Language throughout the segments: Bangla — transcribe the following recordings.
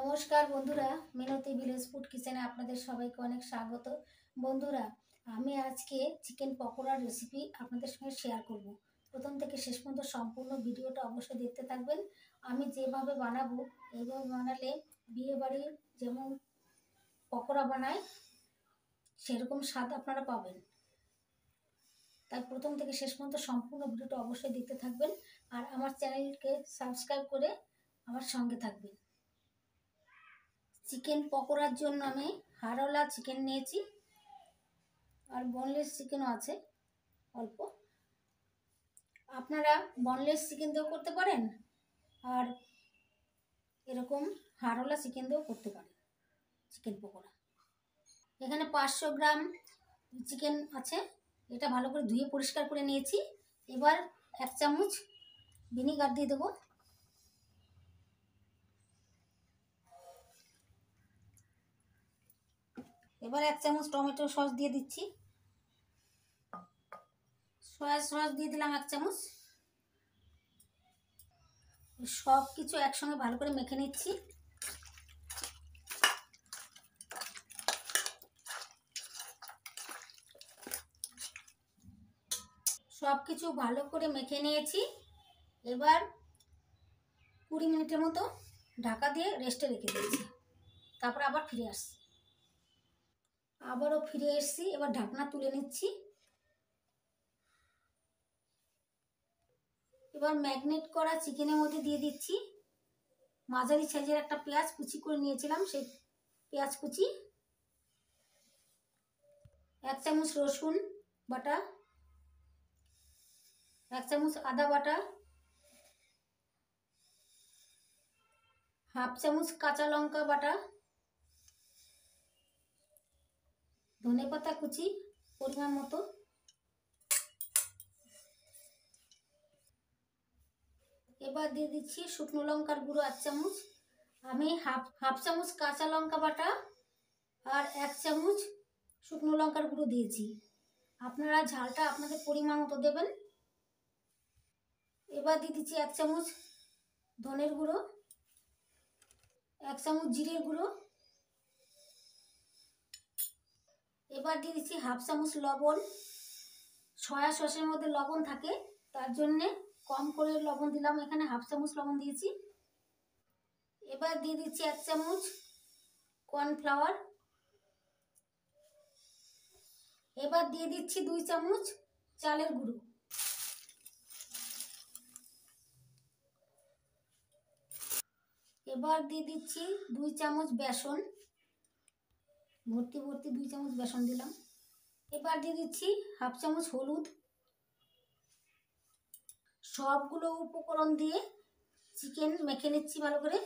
নমস্কার বন্ধুরা, মিনতি ভিলেজ ফুড কিচেনে আপনাদের সবাইকে অনেক স্বাগত। বন্ধুরা, আমি আজকে চিকেন পকোড়ার রেসিপি আপনাদের সঙ্গে শেয়ার করব। প্রথম থেকে শেষ পর্যন্ত সম্পূর্ণ ভিডিওটা অবশ্যই দেখতে থাকবেন। আমি যেভাবে বানাবো এইভাবে বানালে বিয়েবাড়ির যেমন পকোড়া বানায় সেরকম স্বাদ আপনারা পাবেন। তাই প্রথম থেকে শেষ পর্যন্ত সম্পূর্ণ ভিডিওটা অবশ্যই দেখতে থাকবেন আর আমার চ্যানেলকে সাবস্ক্রাইব করে আমার সঙ্গে থাকবেন। চিকেন পকোড়ার জন্য আমি হাড়ওয়ালা চিকেন নিয়েছি আর বোনলেস চিকেনও আছে অল্প। আপনারা বোনলেস চিকেন দিয়েও করতে পারেন আর এরকম হাড়ওয়ালা চিকেন দিয়েও করতে পারেন চিকেন পকোড়া। এখানে 500 গ্রাম চিকেন আছে, এটা ভালো করে ধুয়ে পরিষ্কার করে নিয়েছি। এবার 1 চামচ ভিনিগার দিয়ে দেবো। এবার 1 চামচ টমেটো সস দিয়ে দিচ্ছি। সয়া সস দিয়ে দিলাম 1 চামচ। সব কিছু একসঙ্গে ভালো করে মেখে নিচ্ছি। সব কিছু ভালো করে মেখে নিয়েছি। এবার 20 মিনিটের মতো ঢাকা দিয়ে রেস্টে রেখে দিয়েছি। তারপর আবার ফিরে আসছি। আবারও ফিরে এসেছি, এবার ঢাকনা তুলে নিচ্ছি। এবার ম্যাগনেট করা চিকেনের মধ্যে দিয়ে দিচ্ছি মাঝারি সাইজের একটা পেঁয়াজ কুচি করে নিয়েছিলাম, সেই পেঁয়াজ কুচি, 1 চামচ রসুন বাটা, 1 চামচ আদা বাটা, 1/2 চামচ কাঁচা লঙ্কা বাটা, ধনেপাতা কুচি পরিমাণ মতো, এবার দিয়ে দিচ্ছি শুকনো লঙ্কার গুঁড়ো 1 চামচ। আমি হাফ চামচ কাঁচা লঙ্কা বাটা আর 1 চামচ শুকনো লঙ্কার গুঁড়ো দিয়েছি। আপনারা ঝালটা আপনাদের পরিমাণ মতো দেবেন। এবার দিয়ে দিচ্ছি 1 চামচ ধনের গুঁড়ো, 1 চামচ জিরের গুঁড়ো। এবার দিয়ে দিচ্ছি 1/2 চামচ লবণ। সয়া সসের মধ্যে লবণ থাকে, তার জন্যে কম করে লবণ দিলাম, এখানে 1/2 চামচ লবণ দিয়েছি। এবার দিয়ে দিচ্ছি 1 চামচ কর্নফ্লাওয়ার। এবার দিয়ে দিচ্ছি 2 চামচ চালের গুঁড়ো। এবার দিয়ে দিচ্ছি 2 চামচ বেসন, ভর্তি 2 চামচ বেসন দিলাম। এবার দিয়ে দিচ্ছি 1/2 চামচ হলুদ। সবগুলো উপকরণ দিয়ে চিকেন মেখে নিচ্ছি ভালো করে।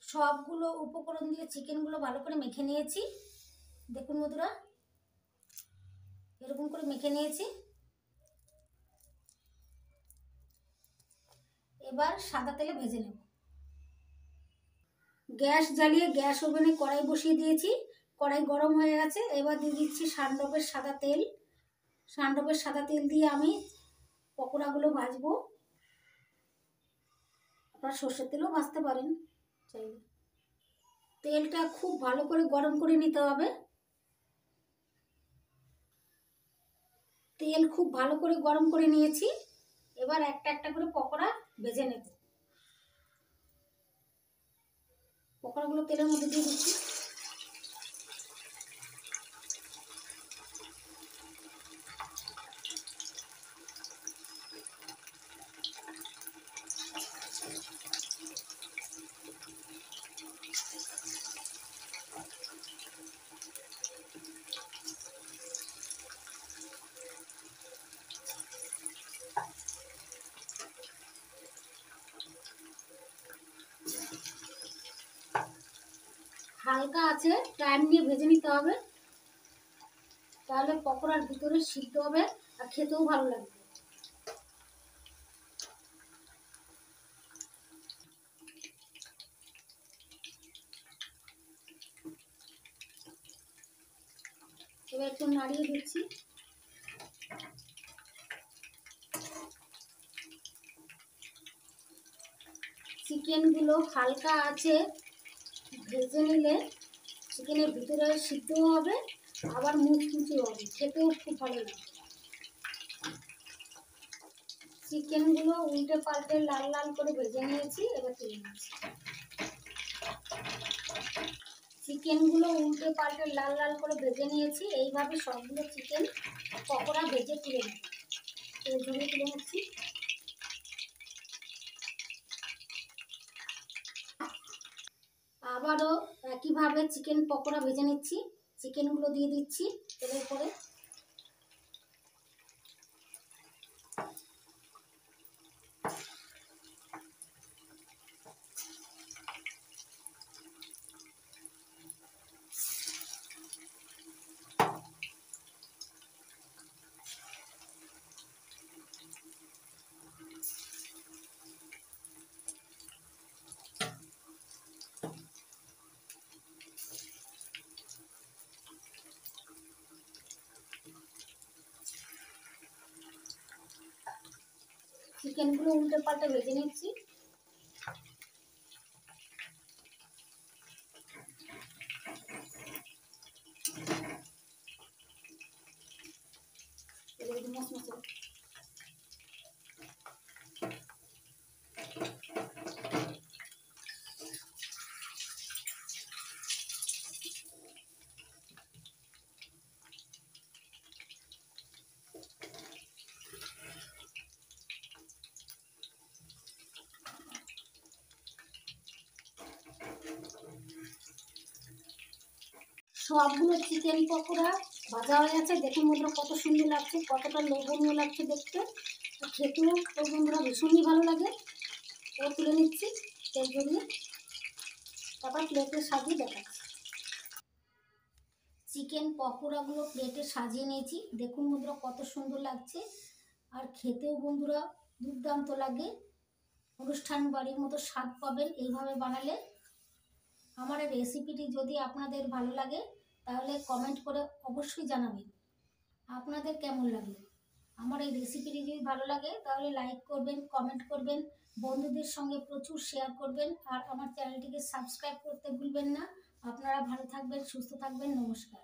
সবগুলো উপকরণ দিয়ে চিকেনগুলো ভালো করে মেখে নিয়েছি। দেখুন বন্ধুরা, এরকম করে মেখে নিয়েছি। এবার সাদা তেলে ভেজে নেব। গ্যাস জ্বালিয়ে গ্যাস ওভেনে কড়াই বসিয়ে দিয়েছি, কড়াই গরম হয়ে গেছে। এবার দিয়ে দিচ্ছি সানডপের সাদা তেল। সানডপের সাদা তেল দিয়ে আমি পকোড়াগুলো ভাজবো। আপনারা সর্ষের তেলও ভাজতে পারেন চাইলে। তেলটা খুব ভালো করে গরম করে নিতে হবে। তেল খুব ভালো করে গরম করে নিয়েছি। এবার একটা একটা করে পকোড়া ভেজে নেব। পকোড়াগুলো তেলের মধ্যে দিয়ে দিচ্ছি। হালকা আছে টাইম নিয়ে ভেজে নিতে হবে, তাহলে পকোড়ার ভিতরে সিদ্ধ হবে আর খেতেও ভালো লাগবে। এবার একটু নাড়িয়ে দিচ্ছি। চিকেনগুলো হালকা আছে ভেজে নিলে চিকেনের ভিতরে সিদ্ধও হবে, আবার মুচমুচেও হবে, খেতেও খুব ভালো লাগে। চিকেনগুলো উল্টে পাল্টে লাল লাল করে ভেজে নিয়েছি, এবার তুলে নিচ্ছি। চিকেনগুলো উল্টে পাল্টে লাল লাল করে ভেজে নিয়েছি, এইভাবে সবগুলো চিকেন পকোড়া ভেজে তুলে নেব। তেল ঝরিয়ে তুলে নিচ্ছি। আবারও একইভাবে চিকেন পকোড়া ভেজে নিচ্ছি। চিকেনগুলো দিয়ে দিচ্ছি তেলের উপরে। চিকেনগুলো উল্টে পাল্টে ভেজে নিচ্ছি। সবগুলো চিকেন পকোড়া ভাজা হয়ে গেছে। দেখুন বন্ধুরা কত সুন্দর লাগছে, কতটা লোভনীয় লাগছে দেখতে, খেতেও বন্ধুরা ভীষণই ভালো লাগে। ও তুলে নিচ্ছি তেল ঝরিয়ে, তারপর প্লেটে সাজিয়ে দেখাচ্ছি। চিকেন পকোড়াগুলো প্লেটে সাজিয়ে নিয়েছি, দেখুন বন্ধুরা কত সুন্দর লাগছে, আর খেতেও বন্ধুরা দুর্দান্ত লাগে। অনুষ্ঠান বাড়ির মতো স্বাদ পাবেন এইভাবে বানালে। আমার এই রেসিপিটি যদি আপনাদের ভালো লাগে তাহলে কমেন্ট করে অবশ্যই জানাবেন আপনাদের কেমন লাগলো। আমার এই রেসিপিটি যদি ভালো লাগে তাহলে লাইক করবেন, কমেন্ট করবেন, বন্ধুদের সঙ্গে প্রচুর শেয়ার করবেন, আর আমার চ্যানেলটিকে সাবস্ক্রাইব করতে ভুলবেন না। আপনারা ভালো থাকবেন, সুস্থ থাকবেন, নমস্কার।